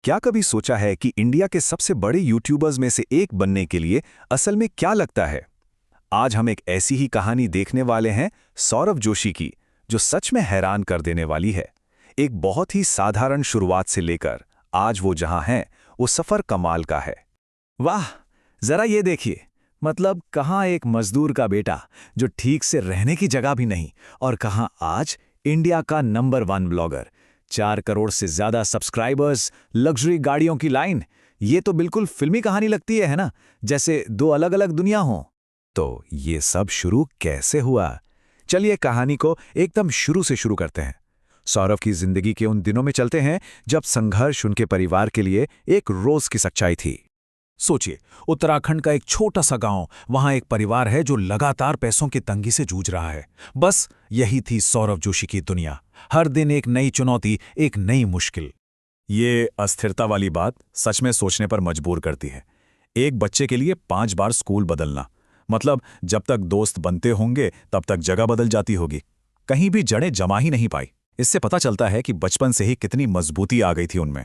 क्या कभी सोचा है कि इंडिया के सबसे बड़े यूट्यूबर्स में से एक बनने के लिए असल में क्या लगता है? आज हम एक ऐसी ही कहानी देखने वाले हैं सौरभ जोशी की, जो सच में हैरान कर देने वाली है। एक बहुत ही साधारण शुरुआत से लेकर आज वो जहां हैं, वो सफर कमाल का है। वाह, जरा ये देखिए। मतलब कहाँ एक मजदूर का बेटा जो ठीक से रहने की जगह भी नहीं, और कहाँ आज इंडिया का नंबर 1 ब्लॉगर। 4 करोड़ से ज्यादा सब्सक्राइबर्स, लग्जरी गाड़ियों की लाइन। ये तो बिल्कुल फिल्मी कहानी लगती है ना? जैसे दो अलग अलग दुनिया हों। तो ये सब शुरू कैसे हुआ? चलिए कहानी को एकदम शुरू से शुरू करते हैं। सौरभ की जिंदगी के उन दिनों में चलते हैं जब संघर्ष उनके परिवार के लिए एक रोज की सच्चाई थी। सोचिए, उत्तराखंड का एक छोटा सा गांव, वहां एक परिवार है जो लगातार पैसों की तंगी से जूझ रहा है। बस यही थी सौरभ जोशी की दुनिया। हर दिन एक नई चुनौती, एक नई मुश्किल। ये अस्थिरता वाली बात सच में सोचने पर मजबूर करती है। एक बच्चे के लिए 5 बार स्कूल बदलना, मतलब जब तक दोस्त बनते होंगे तब तक जगह बदल जाती होगी। कहीं भी जड़ें जमा ही नहीं पाई। इससे पता चलता है कि बचपन से ही कितनी मजबूती आ गई थी उनमें।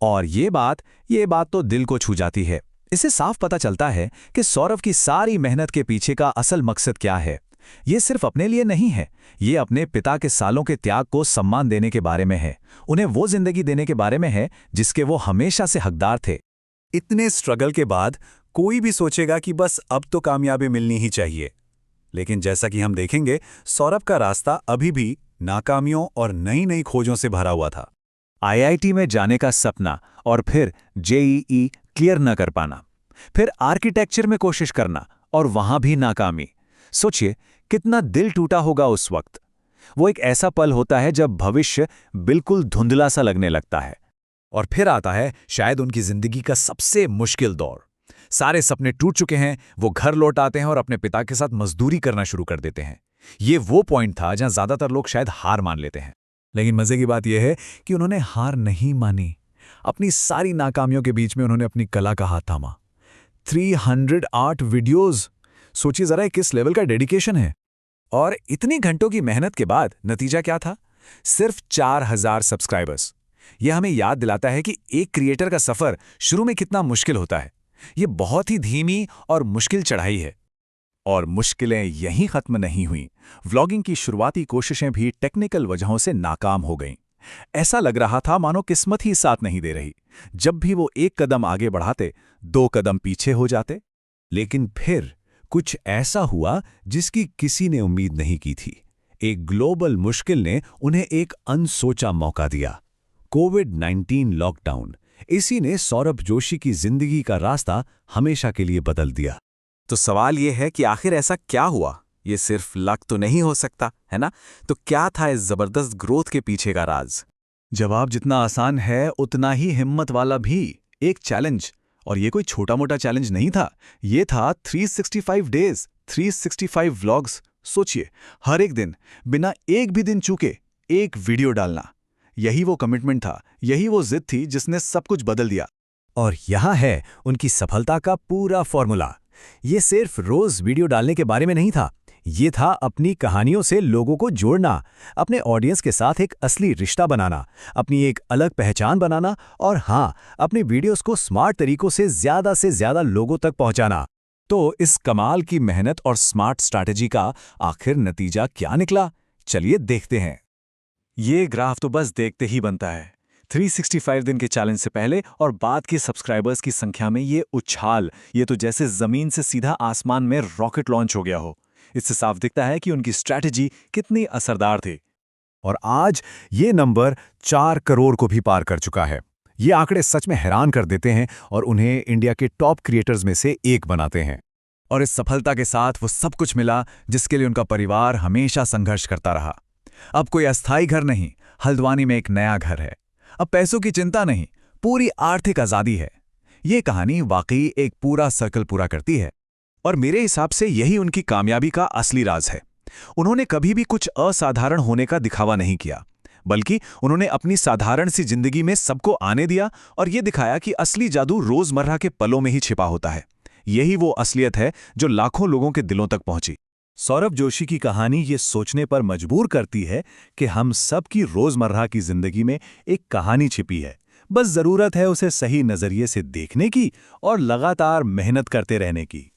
और ये बात तो दिल को छू जाती है। इससे साफ पता चलता है कि सौरभ की सारी मेहनत के पीछे का असल मकसद क्या है। ये सिर्फ अपने लिए नहीं है, ये अपने पिता के सालों के त्याग को सम्मान देने के बारे में है। उन्हें वो जिंदगी देने के बारे में है जिसके वो हमेशा से हकदार थे। इतने स्ट्रगल के बाद कोई भी सोचेगा कि बस अब तो कामयाबी मिलनी ही चाहिए। लेकिन जैसा कि हम देखेंगे, सौरभ का रास्ता अभी भी नाकामियों और नई नई खोजों से भरा हुआ था। आईआईटी में जाने का सपना, और फिर जेईई क्लियर न कर पाना, फिर आर्किटेक्चर में कोशिश करना और वहां भी नाकामी। सोचिए कितना दिल टूटा होगा उस वक्त। वो एक ऐसा पल होता है जब भविष्य बिल्कुल धुंधला सा लगने लगता है। और फिर आता है शायद उनकी जिंदगी का सबसे मुश्किल दौर। सारे सपने टूट चुके हैं, वो घर लौट आते हैं और अपने पिता के साथ मजदूरी करना शुरू कर देते हैं। ये वो पॉइंट था जहां ज्यादातर लोग शायद हार मान लेते हैं। लेकिन मजे की बात यह है कि उन्होंने हार नहीं मानी। अपनी सारी नाकामियों के बीच में उन्होंने अपनी कला का हाथ थामा। 308 वीडियोस। सोचिए जरा किस लेवल का डेडिकेशन है। और इतनी घंटों की मेहनत के बाद नतीजा क्या था? सिर्फ 4000 सब्सक्राइबर्स। यह हमें याद दिलाता है कि एक क्रिएटर का सफर शुरू में कितना मुश्किल होता है। यह बहुत ही धीमी और मुश्किल चढ़ाई है। और मुश्किलें यहीं खत्म नहीं हुईं। व्लॉगिंग की शुरुआती कोशिशें भी टेक्निकल वजहों से नाकाम हो गईं। ऐसा लग रहा था मानो किस्मत ही साथ नहीं दे रही। जब भी वो एक कदम आगे बढ़ाते, 2 कदम पीछे हो जाते। लेकिन फिर कुछ ऐसा हुआ जिसकी किसी ने उम्मीद नहीं की थी। एक ग्लोबल मुश्किल ने उन्हें एक अनसोचा मौका दिया। कोविड-19 लॉकडाउन। इसी ने सौरभ जोशी की जिंदगी का रास्ता हमेशा के लिए बदल दिया। तो सवाल यह है कि आखिर ऐसा क्या हुआ? ये सिर्फ लक तो नहीं हो सकता, है ना? तो क्या था इस जबरदस्त ग्रोथ के पीछे का राज? जवाब जितना आसान है उतना ही हिम्मत वाला भी। एक चैलेंज, और ये कोई छोटा मोटा चैलेंज नहीं था। ये था 365 डेज, 365 व्लॉग्स। सोचिए, हर एक दिन बिना एक भी दिन चूके एक वीडियो डालना। यही वो कमिटमेंट था, यही वो जिद थी जिसने सब कुछ बदल दिया। और यहाँ है उनकी सफलता का पूरा फॉर्मूला। ये सिर्फ रोज वीडियो डालने के बारे में नहीं था। ये था अपनी कहानियों से लोगों को जोड़ना, अपने ऑडियंस के साथ एक असली रिश्ता बनाना, अपनी एक अलग पहचान बनाना, और हाँ, अपने वीडियोस को स्मार्ट तरीकों से ज्यादा लोगों तक पहुंचाना। तो इस कमाल की मेहनत और स्मार्ट स्ट्रैटेजी का आखिर नतीजा क्या निकला? चलिए देखते हैं। ये ग्राफ तो बस देखते ही बनता है। 365 दिन के चैलेंज से पहले और बाद के सब्सक्राइबर्स की संख्या में ये उछाल, ये तो जैसे जमीन से सीधा आसमान में रॉकेट लॉन्च हो गया हो। इससे साफ दिखता है कि उनकी स्ट्रैटेजी कितनी असरदार थी। और आज ये नंबर 4 करोड़ को भी पार कर चुका है। ये आंकड़े सच में हैरान कर देते हैं और उन्हें इंडिया के टॉप क्रिएटर्स में से एक बनाते हैं। और इस सफलता के साथ वो सब कुछ मिला जिसके लिए उनका परिवार हमेशा संघर्ष करता रहा। अब कोई अस्थायी घर नहीं, हल्द्वानी में एक नया घर है। अब पैसों की चिंता नहीं, पूरी आर्थिक आजादी है। ये कहानी वाकई एक पूरा सर्कल पूरा करती है। और मेरे हिसाब से यही उनकी कामयाबी का असली राज है। उन्होंने कभी भी कुछ असाधारण होने का दिखावा नहीं किया, बल्कि उन्होंने अपनी साधारण सी जिंदगी में सबको आने दिया और ये दिखाया कि असली जादू रोजमर्रा के पलों में ही छिपा होता है। यही वो असलियत है जो लाखों लोगों के दिलों तक पहुंची। सौरभ जोशी की कहानी ये सोचने पर मजबूर करती है कि हम सब की रोजमर्रा की जिंदगी में एक कहानी छिपी है, बस ज़रूरत है उसे सही नज़रिए से देखने की और लगातार मेहनत करते रहने की।